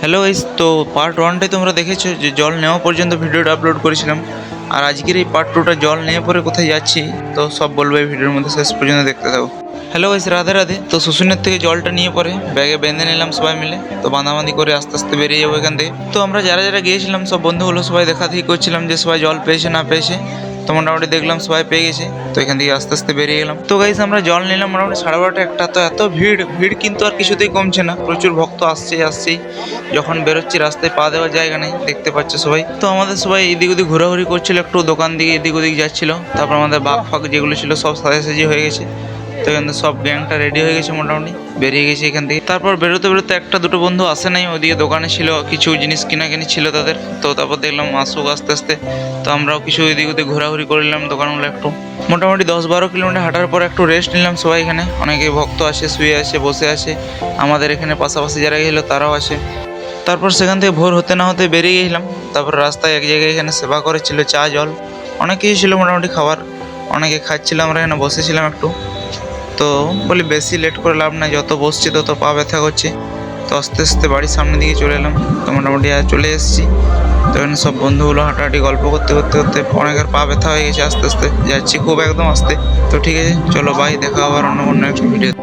Hello guys, তো part ওয়ানটাই তোমরা দেখেছো যে জল নেওয়া পর্যন্ত ভিডিওটা আপলোড করেছিলাম। আর আজকের এই পার্ট টুটা জল নেওয়া পরে কোথায় যাচ্ছি তো সব বলবো এই ভিডিওর মধ্যে, শেষ পর্যন্ত দেখতে থাকো। Hello guys, Radhe Radhe. তো শুশুনের থেকে জলটা নিয়ে পরে ব্যাগে বেঁধে নিলাম সবাই মিলে। তো বাঁধাবাঁধি করে আস্তে আস্তে বেরিয়ে যাবো এখান থেকে। তো আমরা যারা যারা গিয়েছিলাম সব বন্ধুগুলো সবাই দেখা দেখি করছিলাম যে সবাই জল পেয়েছে না পেয়েছে। তো মোটামুটি দেখলাম সবাই পেয়ে গেছে। তো এখান থেকে আস্তে আস্তে বেরিয়ে গেলাম। তো গাইস আমরা জল নিলাম মোটামুটি 12:30 একটা। তো এত ভিড় ভিড় কিন্তু আর কিছুতেই কমছে না, প্রচুর ভক্ত আসছেই। যখন বেরোচ্ছি রাস্তায় পা দেওয়ার জায়গা নেই, দেখতে পাচ্ছে সবাই। তো আমাদের সবাই এদিক ওদিক ঘোরাঘুরি করছিল, একটু দোকান দিকে এদিক ওদিক যাচ্ছিল। তারপর আমাদের বাঘ ফাঁক যেগুলো ছিল সব সাজাসাজি হয়ে গেছে। তো এখান থেকে সব গ্যাংটা রেডি হয়ে গেছে, মোটামুটি বেরিয়ে গেছে এখান থেকে। তারপর বেরোতে বেরোতে একটা দুটো বন্ধু আসে নাই, ওইদিকে দোকানে ছিল, কিছু জিনিস কিনাকিনি ছিল তাদের। তো তারপর দেখলাম আসুক আস্তে আস্তে। তো আমরাও কিছু এদিক ওদিক ঘোরাঘুরি করে নিলাম দোকানগুলো একটু। মোটামুটি 10-12 কিলোমিটার হাঁটার পর একটু রেস্ট নিলাম সবাই এখানে। অনেকে ভক্ত আসে, শুয়ে আসে, বসে আসে। আমাদের এখানে পাশাপাশি যারা গেছিলো তারাও আসে। তারপর সেখান থেকে ভোর হতে না হতে বেরিয়ে গেছিলাম। তারপর রাস্তায় এক জায়গায় এখানে সেবা করেছিল, চা জল অনেক কিছু ছিল মোটামুটি খাবার। অনেকে খাচ্ছিলাম, আমরা এখানে বসেছিলাম একটু। তো বলি বেশি লেট করে লাভ নাই, যত বসছি তত পা ব্যথা করছে। তো আস্তে আস্তে বাড়ির সামনের দিকে চলে এলাম। তো মোটামুটি চলে এসেছি। তো এখানে সব বন্ধুগুলো হাঁটাহাঁটি গল্প করতে করতে করতে অনেকের পা ব্যথা হয়ে গেছে, আস্তে আস্তে যাচ্ছি খুব একদম আস্তে। তো ঠিক আছে, চলো বাই, দেখা আবার অন্য একটা ভিডিও।